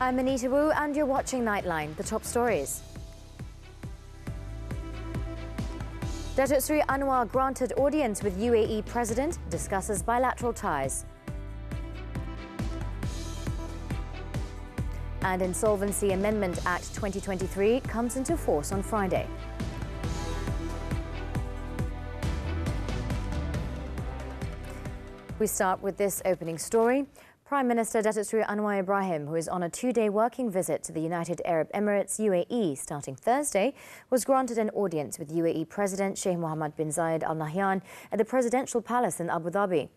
I'm Anita and you're watching Nightline, the top stories. Datuk Seri Anwar granted audience with UAE President, discusses bilateral ties. And Insolvency Amendment Act 2023 comes into force on Friday. We start with this opening story. Prime Minister Datuk Seri Anwar Ibrahim, who is on a two-day working visit to the United Arab Emirates, UAE, starting Thursday, was granted an audience with UAE President Sheikh Mohammed bin Zayed Al Nahyan at the Presidential Palace in Abu Dhabi.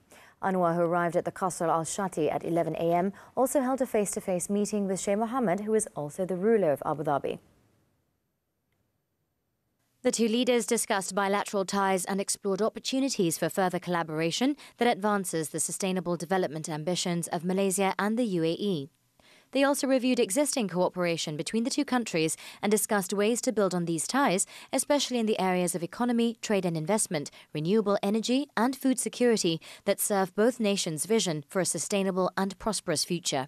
Anwar, who arrived at the Qasr Al Shati at 11 a.m., also held a face-to-face meeting with Sheikh Mohammed, who is also the ruler of Abu Dhabi. The two leaders discussed bilateral ties and explored opportunities for further collaboration that advances the sustainable development ambitions of Malaysia and the UAE. They also reviewed existing cooperation between the two countries and discussed ways to build on these ties, especially in the areas of economy, trade and investment, renewable energy and food security that serve both nations' vision for a sustainable and prosperous future.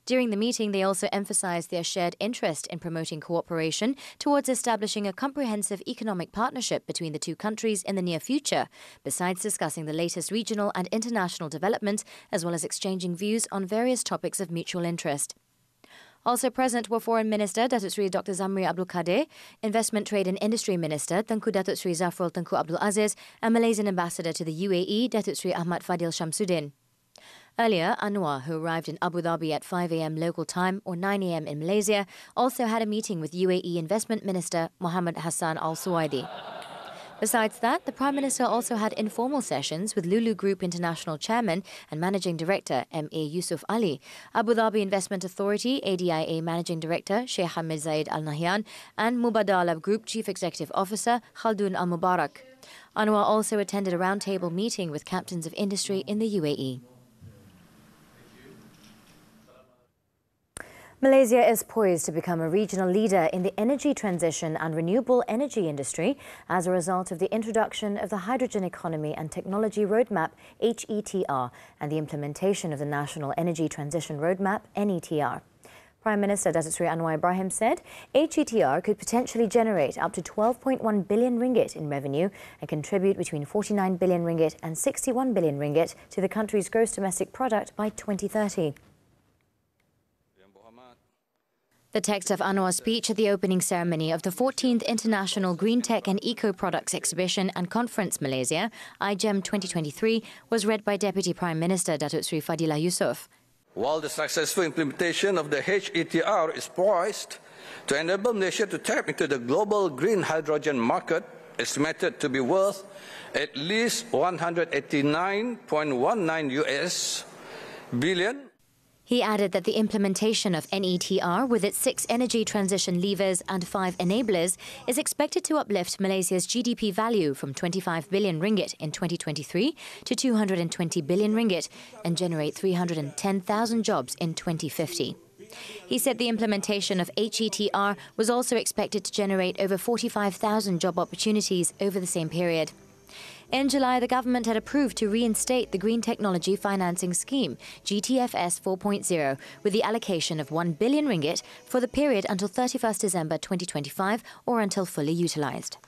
During the meeting, they also emphasised their shared interest in promoting cooperation towards establishing a comprehensive economic partnership between the two countries in the near future, besides discussing the latest regional and international development, as well as exchanging views on various topics of mutual interest. Also present were Foreign Minister Datuk Seri Dr. Zamri Abdul Kadir, Investment, Trade and Industry Minister Tengku Datuk Seri Zafrul Tengku Abdul Aziz and Malaysian Ambassador to the UAE Datuk Seri Ahmad Fadil Shamsuddin. Earlier, Anwar, who arrived in Abu Dhabi at 5 a.m. local time or 9 a.m. in Malaysia, also had a meeting with UAE Investment Minister Mohammed Hassan Al Suwaidi. Besides that, the Prime Minister also had informal sessions with Lulu Group International Chairman and Managing Director M.A. Yusuf Ali, Abu Dhabi Investment Authority ADIA Managing Director Sheikh Hamid Zayed Al Nahyan, and Mubadala Group Chief Executive Officer Khaldun Al Mubarak. Anwar also attended a roundtable meeting with captains of industry in the UAE. Malaysia is poised to become a regional leader in the energy transition and renewable energy industry as a result of the introduction of the Hydrogen Economy and Technology Roadmap HETR and the implementation of the National Energy Transition Roadmap NETR. Prime Minister Datuk Seri Anwar Ibrahim said HETR could potentially generate up to 12.1 billion ringgit in revenue and contribute between 49 billion ringgit and 61 billion ringgit to the country's gross domestic product by 2030. The text of Anwar's speech at the opening ceremony of the 14th International Green Tech and Eco Products Exhibition and Conference Malaysia, IGEM 2023, was read by Deputy Prime Minister Datuk Seri Fadilah Yusof. While the successful implementation of the HETR is poised to enable Malaysia to tap into the global green hydrogen market, estimated to be worth at least 189.19 billion. He added that the implementation of NETR, with its 6 energy transition levers and 5 enablers, is expected to uplift Malaysia's GDP value from 25 billion ringgit in 2023 to 220 billion ringgit and generate 310,000 jobs in 2050. He said the implementation of HETR was also expected to generate over 45,000 job opportunities over the same period. In July, the government had approved to reinstate the Green Technology Financing Scheme, GTFS 4.0, with the allocation of 1 billion ringgit for the period until 31st December 2025 or until fully utilised.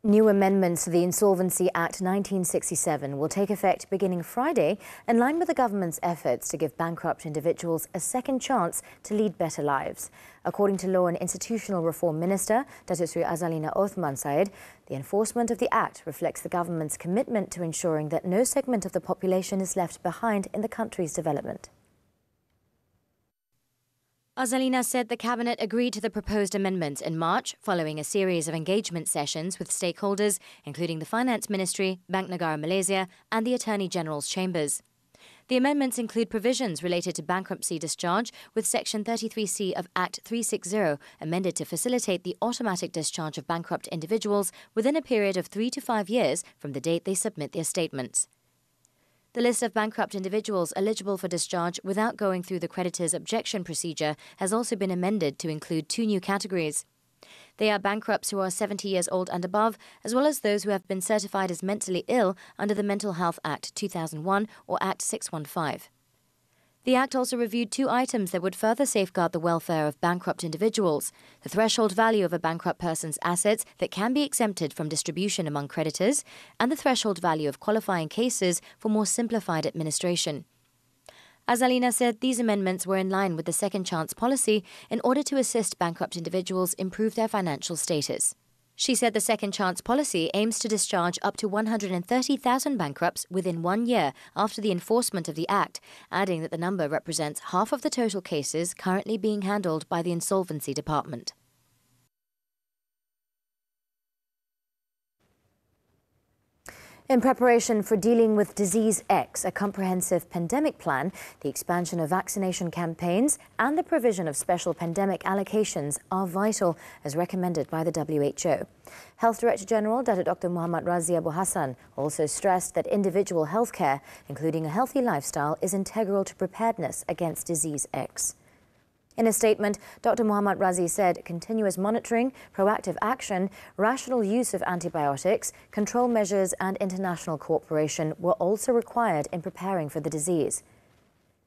New amendments to the Insolvency Act 1967 will take effect beginning Friday, in line with the government's efforts to give bankrupt individuals a second chance to lead better lives. According to Law and Institutional Reform Minister Datuk Seri Azalina Othman Said, the enforcement of the Act reflects the government's commitment to ensuring that no segment of the population is left behind in the country's development. Azalina said the Cabinet agreed to the proposed amendments in March following a series of engagement sessions with stakeholders, including the Finance Ministry, Bank Negara Malaysia and the Attorney General's chambers. The amendments include provisions related to bankruptcy discharge, with Section 33C of Act 360 amended to facilitate the automatic discharge of bankrupt individuals within a period of 3 to 5 years from the date they submit their statements. The list of bankrupt individuals eligible for discharge without going through the creditor's objection procedure has also been amended to include 2 new categories. They are bankrupts who are 70 years old and above, as well as those who have been certified as mentally ill under the Mental Health Act 2001 or Act 615. The Act also reviewed 2 items that would further safeguard the welfare of bankrupt individuals: the threshold value of a bankrupt person's assets that can be exempted from distribution among creditors, and the threshold value of qualifying cases for more simplified administration. Azalina said these amendments were in line with the second chance policy in order to assist bankrupt individuals improve their financial status. She said the second chance policy aims to discharge up to 130,000 bankrupts within 1 year after the enforcement of the Act, adding that the number represents half of the total cases currently being handled by the Insolvency Department. In preparation for dealing with Disease X, a comprehensive pandemic plan, the expansion of vaccination campaigns and the provision of special pandemic allocations are vital, as recommended by the WHO. Health Director General Dr. Muhammad Razi Abu Hassan also stressed that individual healthcare, including a healthy lifestyle, is integral to preparedness against Disease X. In a statement, Dr. Muhammad Razi said continuous monitoring, proactive action, rational use of antibiotics, control measures and international cooperation were also required in preparing for the disease.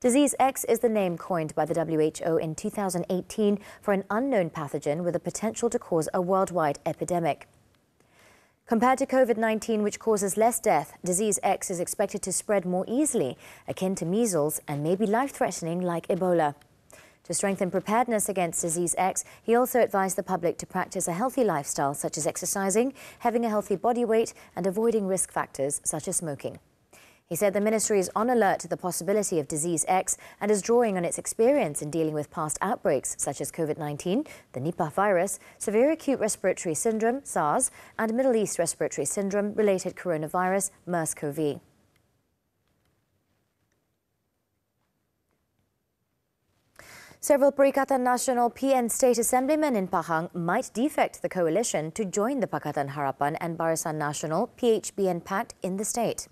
Disease X is the name coined by the WHO in 2018 for an unknown pathogen with the potential to cause a worldwide epidemic. Compared to COVID-19, which causes less death, Disease X is expected to spread more easily, akin to measles, and may be life-threatening like Ebola. To strengthen preparedness against Disease X, he also advised the public to practice a healthy lifestyle such as exercising, having a healthy body weight and avoiding risk factors such as smoking. He said the ministry is on alert to the possibility of Disease X and is drawing on its experience in dealing with past outbreaks such as COVID-19, the Nipah virus, severe acute respiratory syndrome, SARS, and Middle East respiratory syndrome-related coronavirus, MERS-CoV. Several Perikatan Nasional PN state assemblymen in Pahang might defect the coalition to join the Pakatan Harapan and Barisan Nasional PHBN pact in the state.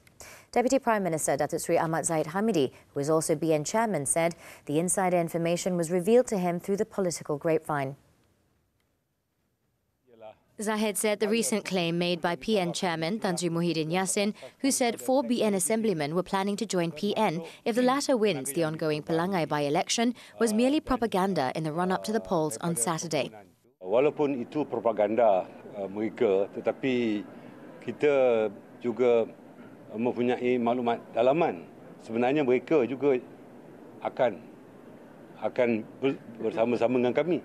Deputy Prime Minister Datuk Seri Ahmad Zahid Hamidi, who is also BN chairman, said the insider information was revealed to him through the political grapevine. Zahid said the recent claim made by PN chairman Tan Sri Muhyiddin Yassin, who said 4 BN assemblymen were planning to join PN if the latter wins the ongoing Pelangai by-election, was merely propaganda in the run-up to the polls on Saturday. Walaupun itu propaganda mereka, tetapi kita juga mempunyai maklumat dalaman. Sebenarnya mereka juga akan bersama-sama dengan kami.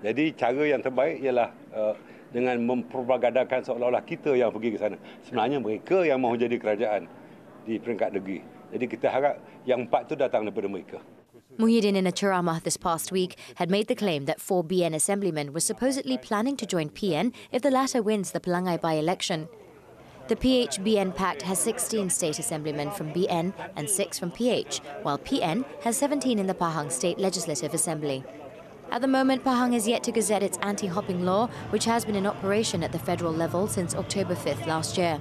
Jadi cara yang terbaik ialah dengan mempropagandakan seolah-olah kita yang pergi ke sana. Sebenarnya mereka yang mahu jadi kerajaan di peringkat negeri. Jadi kita harap yang 4 itu datang daripada mereka. Muhyiddin, in a ceramah this past week, had made the claim that 4 BN assemblymen were supposedly planning to join PN if the latter wins the Pelangai by-election. The PHBN pact has 16 state assemblymen from BN and 6 from PH, while PN has 17 in the Pahang State Legislative Assembly. At the moment, Pahang is yet to gazette its anti-hopping law, which has been in operation at the federal level since October 5th last year.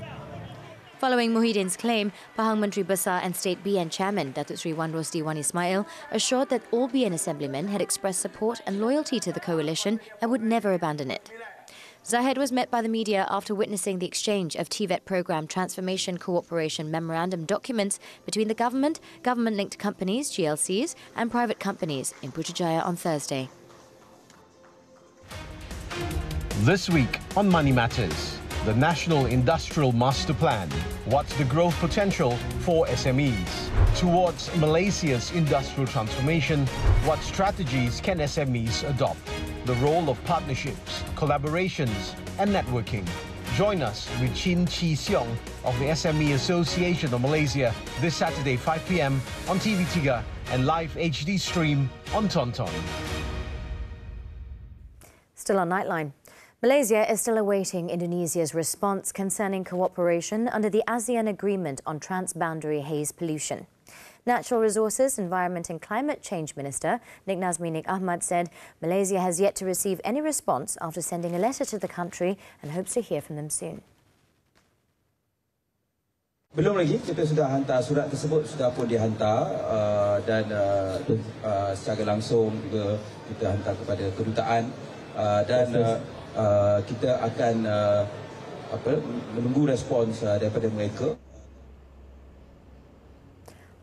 Following Muhyiddin's claim, Pahang Menteri Besar and State BN Chairman Datuk Seri Wan Rosdi Wan Ismail assured that all BN assemblymen had expressed support and loyalty to the coalition and would never abandon it. Zahid was met by the media after witnessing the exchange of TVET Programme Transformation Cooperation Memorandum documents between the government, government-linked companies, GLCs, and private companies in Putrajaya on Thursday. This week on Money Matters, the National Industrial Master Plan. What's the growth potential for SMEs? Towards Malaysia's industrial transformation, what strategies can SMEs adopt? The role of partnerships, collaborations and networking. Join us with Chin Chi Siong of the SME Association of Malaysia this Saturday 5 p.m. on TV3 and live HD stream on Tonton. Still on Nightline. Malaysia is still awaiting Indonesia's response concerning cooperation under the ASEAN Agreement on Transboundary Haze Pollution. Natural Resources, Environment and Climate Change Minister Nik Nazmi Nik Ahmad said Malaysia has yet to receive any response after sending a letter to the country and hopes to hear from them soon. Belum lagi, kita sudah hantar surat tersebut, sudah pun dihantar dan secara langsung juga kita hantar kepada kedutaan dan kita akan menunggu respons daripada mereka.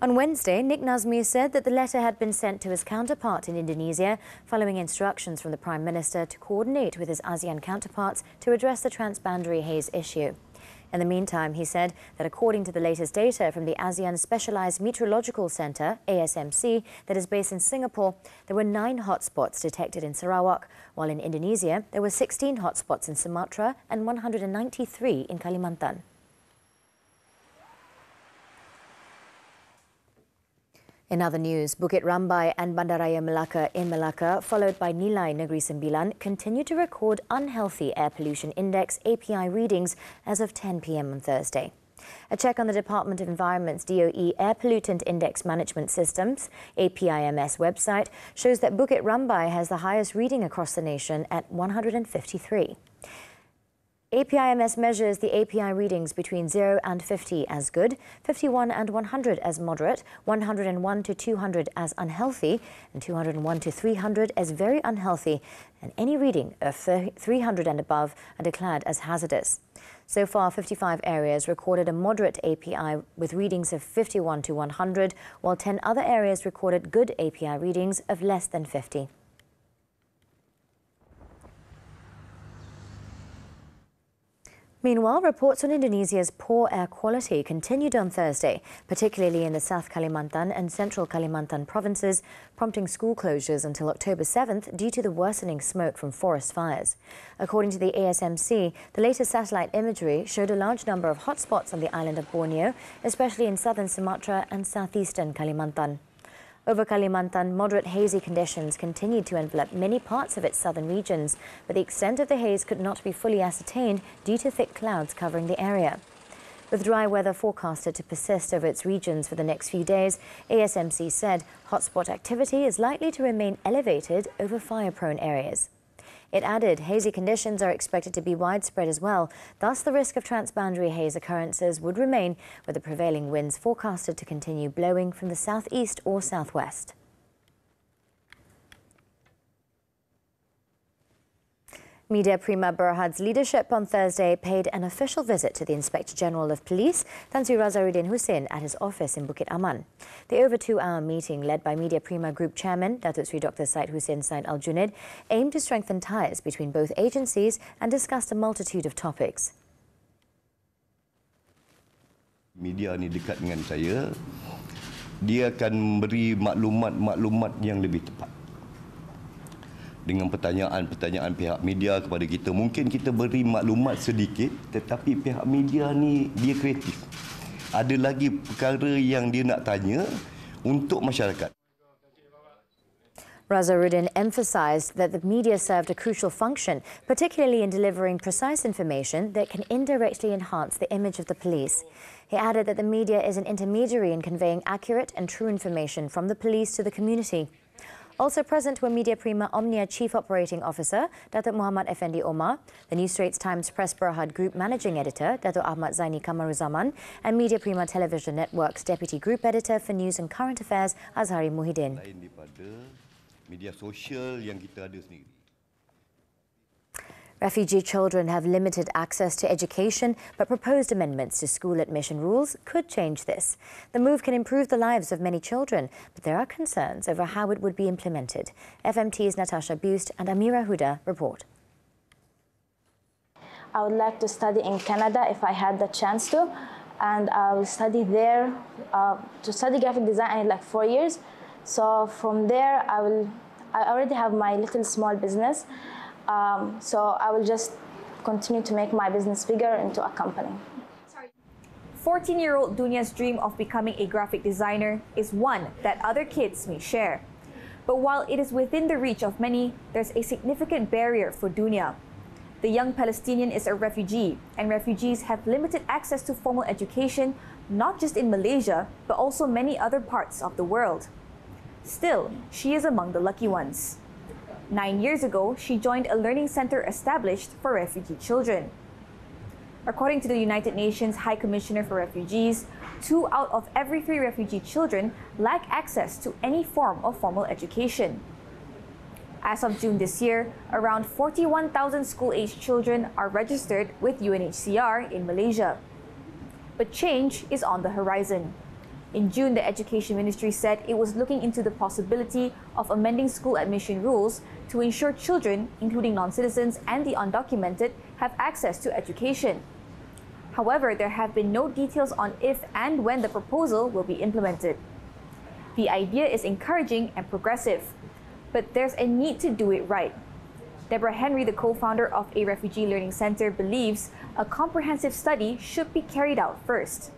On Wednesday, Nick Nazmi said that the letter had been sent to his counterpart in Indonesia following instructions from the Prime Minister to coordinate with his ASEAN counterparts to address the transboundary haze issue. In the meantime, he said that according to the latest data from the ASEAN Specialized Meteorological Center, ASMC, that is based in Singapore, there were 9 hotspots detected in Sarawak, while in Indonesia there were 16 hotspots in Sumatra and 193 in Kalimantan. In other news, Bukit Rambai and Bandaraya Melaka in Melaka, followed by Nilai Negeri Sembilan, continue to record unhealthy air pollution index API readings as of 10 p.m. on Thursday. A check on the Department of Environment's DOE Air Pollutant Index Management Systems APIMS website shows that Bukit Rambai has the highest reading across the nation at 153. APIMS measures the API readings between 0 and 50 as good, 51 and 100 as moderate, 101 to 200 as unhealthy, and 201 to 300 as very unhealthy, and any reading of 300 and above are declared as hazardous. So far, 55 areas recorded a moderate API with readings of 51 to 100, while 10 other areas recorded good API readings of less than 50. Meanwhile, reports on Indonesia's poor air quality continued on Thursday, particularly in the South Kalimantan and Central Kalimantan provinces, prompting school closures until October 7th due to the worsening smoke from forest fires. According to the ASMC, the latest satellite imagery showed a large number of hotspots on the island of Borneo, especially in southern Sumatra and southeastern Kalimantan. Over Kalimantan, moderate hazy conditions continued to envelop many parts of its southern regions, but the extent of the haze could not be fully ascertained due to thick clouds covering the area. With dry weather forecasted to persist over its regions for the next few days, ASMC said hotspot activity is likely to remain elevated over fire-prone areas. It added hazy conditions are expected to be widespread as well, thus the risk of transboundary haze occurrences would remain, with the prevailing winds forecasted to continue blowing from the southeast or southwest. Media Prima Berhad's leadership on Thursday paid an official visit to the Inspector General of Police, Tan Sri Razaruddin Hussein, at his office in Bukit Aman. The over 2-hour meeting, led by Media Prima Group Chairman Datuk Sri Dr. Syed Hussein Syed Al Junaid, aimed to strengthen ties between both agencies and discussed a multitude of topics. Media ni dekat dengan saya, dia akan beri maklumat yang lebih tepat. Dengan pertanyaan-pertanyaan pihak media kepada kita. Mungkin kita beri maklumat sedikit, tetapi pihak media ni dia kreatif. Ada lagi perkara yang dia nak tanya untuk masyarakat. Razaruddin emphasized that the media served a crucial function, particularly in delivering precise information that can indirectly enhance the image of the police. He added that the media is an intermediary in conveying accurate and true information from the police to the community. Also present were Media Prima Omnia Chief Operating Officer, Datuk Muhammad Effendi Omar, the New Straits Times Press Berhad Group Managing Editor, Datuk Ahmad Zaini Kamaruzaman, and Media Prima Television Network's Deputy Group Editor for News and Current Affairs, Azhari Muhyiddin. Lain daripada media sosial yang kita ada sendiri. Refugee children have limited access to education, but proposed amendments to school admission rules could change this. The move can improve the lives of many children, but there are concerns over how it would be implemented. FMT's Natasha Bust and Amira Huda report. I would like to study in Canada if I had the chance to, and I will study there. To study graphic design, I need like 4 years. So from there, I already have my little small business. So I will just continue to make my business bigger into a company. 14-year-old Dunia's dream of becoming a graphic designer is one that other kids may share. But while it is within the reach of many, there's a significant barrier for Dunia. The young Palestinian is a refugee, and refugees have limited access to formal education, not just in Malaysia, but also many other parts of the world. Still, she is among the lucky ones. 9 years ago, she joined a learning center established for refugee children. According to the United Nations High Commissioner for Refugees, 2 out of every 3 refugee children lack access to any form of formal education. As of June this year, around 41,000 school-aged children are registered with UNHCR in Malaysia. But change is on the horizon. In June, the Education Ministry said it was looking into the possibility of amending school admission rules to ensure children, including non-citizens and the undocumented, have access to education. However, there have been no details on if and when the proposal will be implemented. The idea is encouraging and progressive, but there's a need to do it right. Deborah Henry, the co-founder of a refugee learning center, believes a comprehensive study should be carried out first.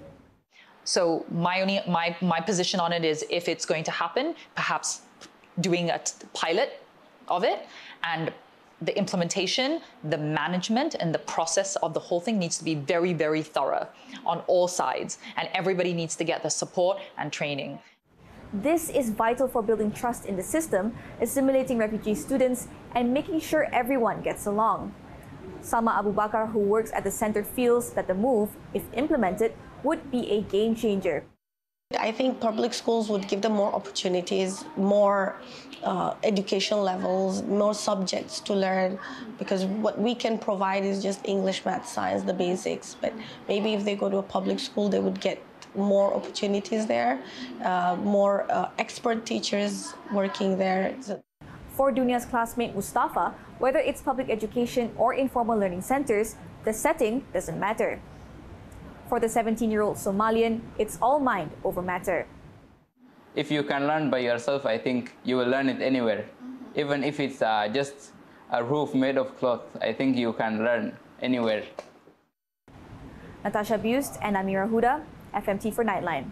So my position on it is, if it's going to happen, perhaps doing a pilot of it, and the implementation, the management, and the process of the whole thing needs to be very, very thorough on all sides, and everybody needs to get the support and training. This is vital for building trust in the system, assimilating refugee students, and making sure everyone gets along. Salma Abu Bakar, who works at the center, feels that the move, if implemented, would be a game changer. I think public schools would give them more opportunities, more education levels, more subjects to learn, because what we can provide is just English, math, science, the basics. But maybe if they go to a public school, they would get more opportunities there, more expert teachers working there. For Dunia's classmate Mustafa, whether it's public education or informal learning centers, the setting doesn't matter. For the 17-year-old Somalian, it's all mind over matter. If you can learn by yourself, I think you will learn it anywhere. Even if it's just a roof made of cloth, I think you can learn anywhere. Natasha Bust and Amira Huda, FMT for Nightline.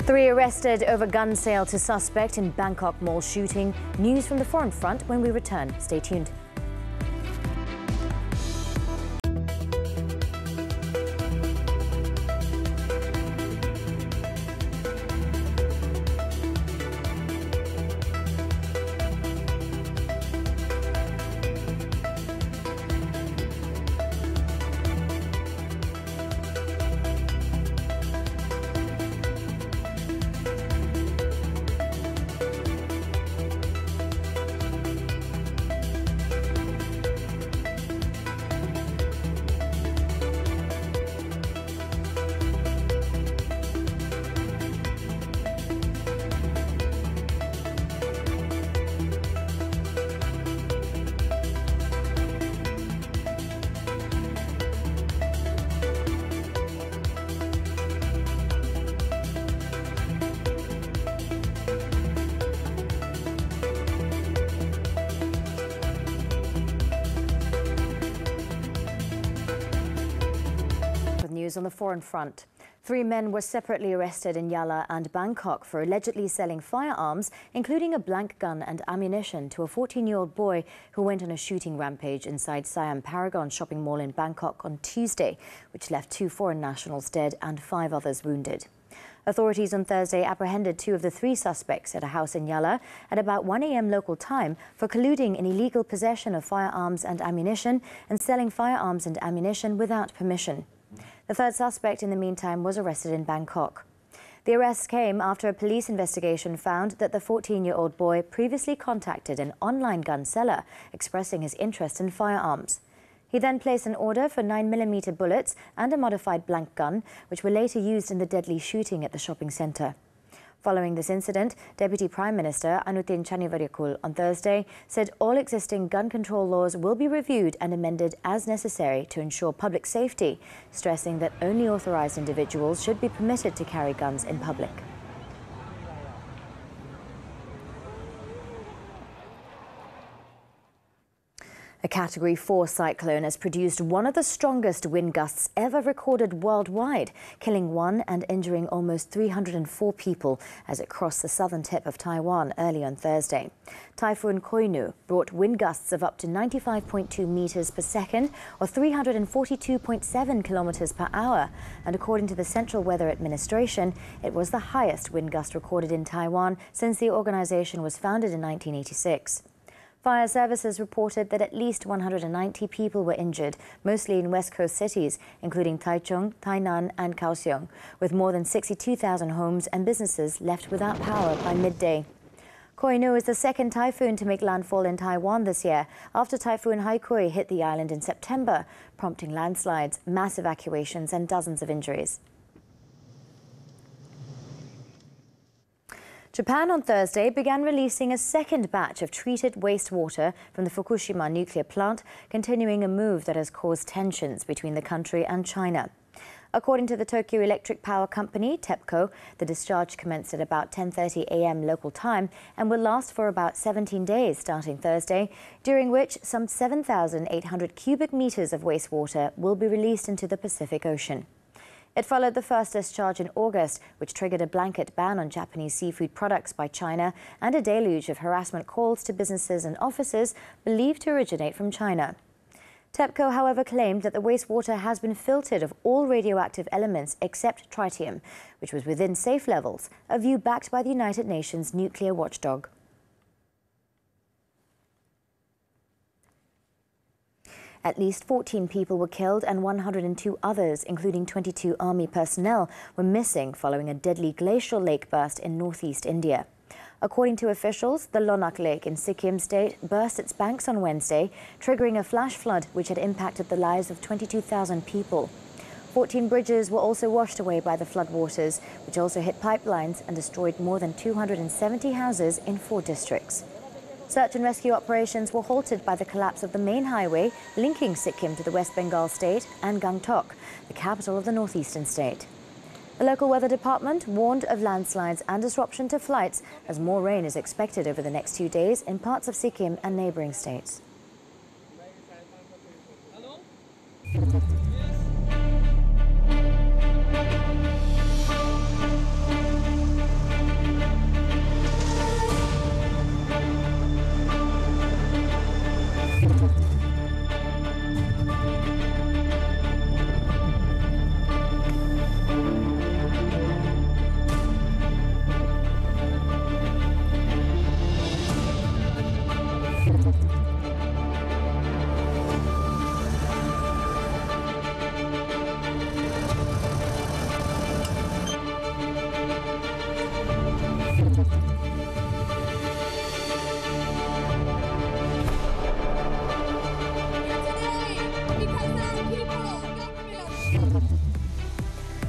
Three arrested over gun sale to suspect in Bangkok mall shooting. News from the foreign front when we return. Stay tuned. News on the foreign front. Three men were separately arrested in Yala and Bangkok for allegedly selling firearms, including a blank gun and ammunition, to a 14-year-old boy who went on a shooting rampage inside Siam Paragon shopping mall in Bangkok on Tuesday, which left 2 foreign nationals dead and 5 others wounded. Authorities on Thursday apprehended 2 of the 3 suspects at a house in Yala at about 1 a.m. local time for colluding in illegal possession of firearms and ammunition and selling firearms and ammunition without permission. The third suspect, in the meantime, was arrested in Bangkok. The arrest came after a police investigation found that the 14-year-old boy previously contacted an online gun seller expressing his interest in firearms. He then placed an order for 9mm bullets and a modified blank gun, which were later used in the deadly shooting at the shopping centre. Following this incident, Deputy Prime Minister Anita Chanivariakul on Thursday said all existing gun control laws will be reviewed and amended as necessary to ensure public safety, stressing that only authorised individuals should be permitted to carry guns in public. A Category 4 cyclone has produced one of the strongest wind gusts ever recorded worldwide, killing 1 and injuring almost 304 people as it crossed the southern tip of Taiwan early on Thursday. Typhoon Koinu brought wind gusts of up to 95.2 meters per second or 342.7 kilometers per hour. And according to the Central Weather Administration, it was the highest wind gust recorded in Taiwan since the organization was founded in 1986. Fire services reported that at least 190 people were injured, mostly in West Coast cities, including Taichung, Tainan and Kaohsiung, with more than 62,000 homes and businesses left without power by midday. Koinu is the second typhoon to make landfall in Taiwan this year, after Typhoon Haikui hit the island in September, prompting landslides, mass evacuations and dozens of injuries. Japan on Thursday began releasing a second batch of treated wastewater from the Fukushima nuclear plant, continuing a move that has caused tensions between the country and China. According to the Tokyo Electric Power Company, TEPCO, the discharge commenced at about 10:30 a.m. local time and will last for about 17 days starting Thursday, during which some 7,800 cubic meters of wastewater will be released into the Pacific Ocean. It followed the first discharge in August, which triggered a blanket ban on Japanese seafood products by China and a deluge of harassment calls to businesses and offices believed to originate from China. TEPCO, however, claimed that the wastewater has been filtered of all radioactive elements except tritium, which was within safe levels, a view backed by the United Nations nuclear watchdog. At least 14 people were killed and 102 others, including 22 army personnel, were missing following a deadly glacial lake burst in northeast India. According to officials, the Lonak Lake in Sikkim state burst its banks on Wednesday, triggering a flash flood which had impacted the lives of 22,000 people. 14 bridges were also washed away by the floodwaters, which also hit pipelines and destroyed more than 270 houses in 4 districts. Search and rescue operations were halted by the collapse of the main highway linking Sikkim to the West Bengal state and Gangtok, the capital of the northeastern state. The local weather department warned of landslides and disruption to flights as more rain is expected over the next 2 days in parts of Sikkim and neighbouring states.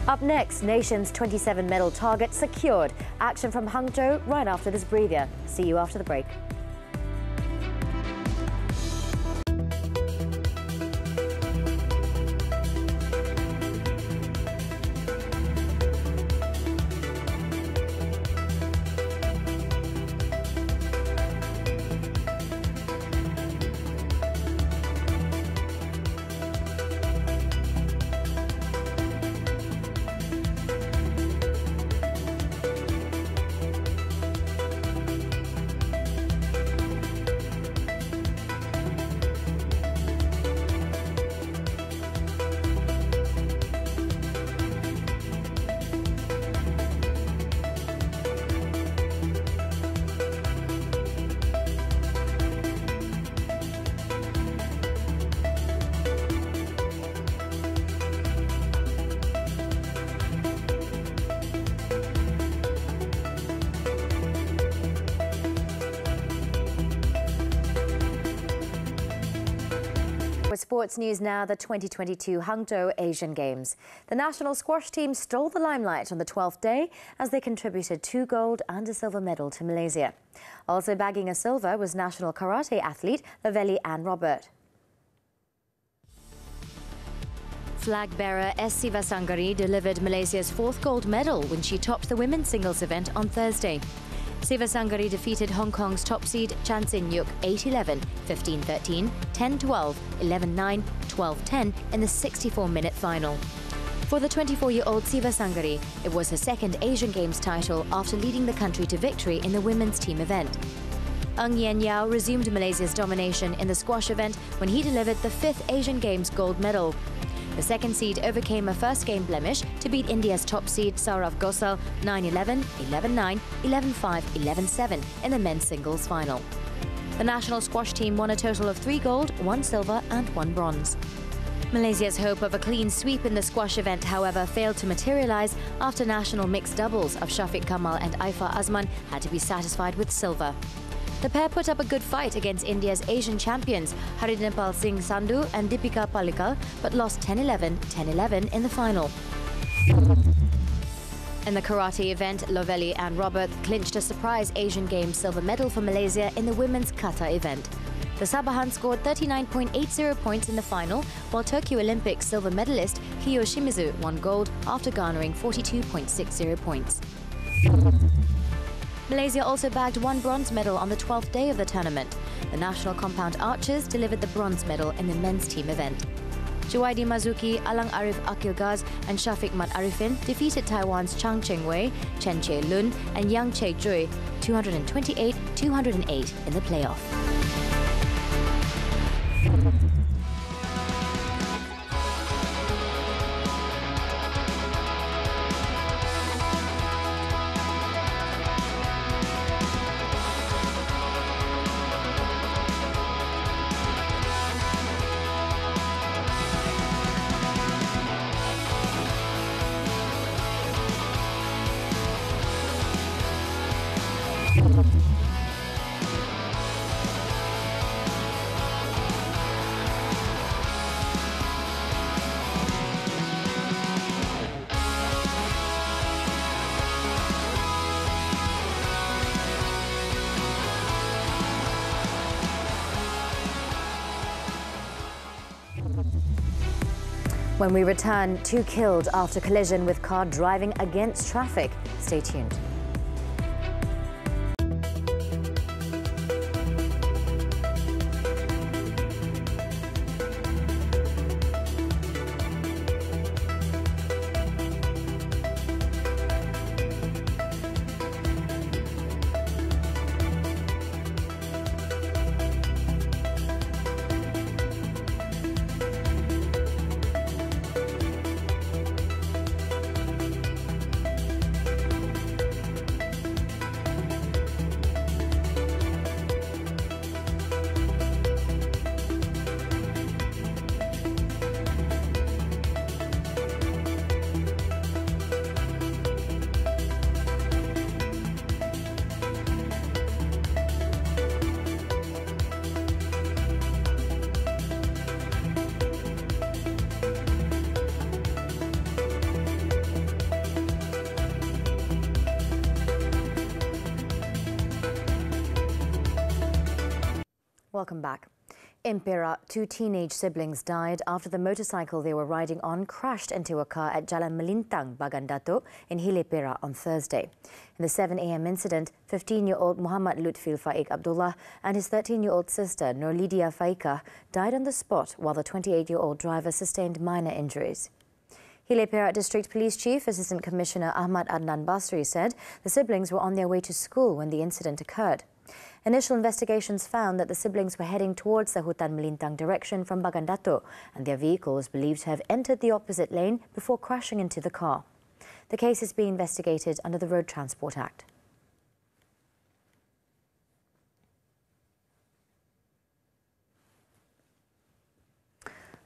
Up next, nation's 27-medal target secured. Action from Hangzhou right after this breather. See you after the break. With sports news now, the 2022 Hangzhou Asian Games. The national squash team stole the limelight on the 12th day as they contributed 2 gold and a silver medal to Malaysia. Also bagging a silver was national karate athlete Laveli Ann Robert. Flag bearer S. Sivasangari delivered Malaysia's 4th gold medal when she topped the women's singles event on Thursday. Sivasangari defeated Hong Kong's top seed Chan Sin-yuk 8-11, 15-13, 10-12, 11-9, 12-10 in the 64-minute final. For the 24-year-old Sivasangari, it was her 2nd Asian Games title after leading the country to victory in the women's team event. Ng Yen Yao resumed Malaysia's domination in the squash event when he delivered the 5th Asian Games gold medal. The 2nd seed overcame a first game blemish to beat India's top seed Saurav Ghosal 9-11, 11-9, 11-5, 11-7 in the men's singles final. The national squash team won a total of 3 gold, 1 silver and 1 bronze. Malaysia's hope of a clean sweep in the squash event, however, failed to materialise after national mixed doubles of Shafiq Kamal and Aifa Azman had to be satisfied with silver. The pair put up a good fight against India's Asian champions Harinepal Singh Sandhu and Deepika Pallikal, but lost 10-11, 10-11 in the final. In the karate event, Lovely and Robert clinched a surprise Asian Games silver medal for Malaysia in the women's kata event. The Sabahan scored 39.80 points in the final, while Tokyo Olympics silver medalist Kiyo Shimizu won gold after garnering 42.60 points. Malaysia also bagged one bronze medal on the 12th day of the tournament. The national compound archers delivered the bronze medal in the men's team event. Juwaidi Mazuki, Alang Arif Akilgaz and Shafiq Mat Arifin defeated Taiwan's Chang Cheng-wei, Chen Che-lun and Yang Che-jui 228-208 in the playoff. When we return, 2 killed after collision with car driving against traffic. Stay tuned. Welcome back. In Perak, 2 teenage siblings died after the motorcycle they were riding on crashed into a car at Jalan Melintang, Bagan Datuk in Hile Perak on Thursday. In the 7 a.m. incident, 15-year-old Muhammad Lutfil Faik Abdullah and his 13-year-old sister Nur Lydia Faika died on the spot, while the 28-year-old driver sustained minor injuries. Hile Perak District Police Chief Assistant Commissioner Ahmad Adnan Basri said the siblings were on their way to school when the incident occurred. Initial investigations found that the siblings were heading towards the Hutan Melintang direction from Bagan Datuk, and their vehicle was believed to have entered the opposite lane before crashing into the car. The case is being investigated under the Road Transport Act.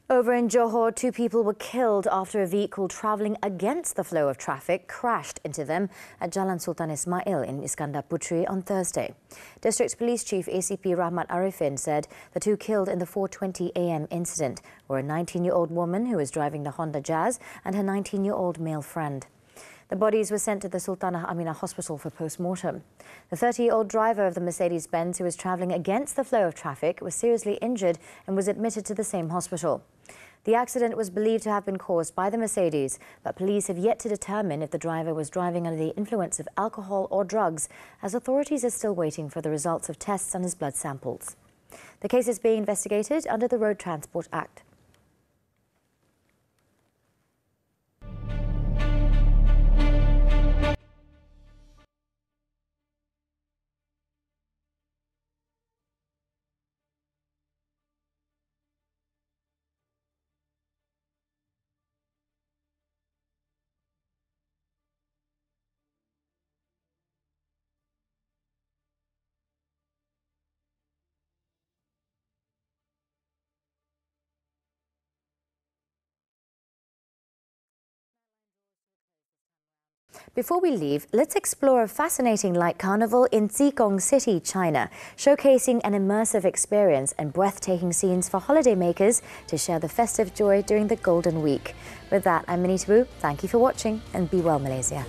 Over in Johor, 2 people were killed after a vehicle travelling against the flow of traffic crashed into them at Jalan Sultan Ismail in Iskandar Puteri on Thursday. District Police Chief ACP Rahmat Arifin said the 2 killed in the 4:20 a.m. incident were a 19-year-old woman who was driving the Honda Jazz and her 19-year-old male friend. The bodies were sent to the Sultanah Aminah Hospital for post-mortem. The 30-year-old driver of the Mercedes-Benz who was travelling against the flow of traffic was seriously injured and was admitted to the same hospital. The accident was believed to have been caused by the Mercedes, but police have yet to determine if the driver was driving under the influence of alcohol or drugs, as authorities are still waiting for the results of tests on his blood samples. The case is being investigated under the Road Transport Act. Before we leave, let's explore a fascinating light carnival in Zikong City, China, showcasing an immersive experience and breathtaking scenes for holidaymakers to share the festive joy during the Golden Week. With that, I'm Anita. Thank you for watching and be well, Malaysia.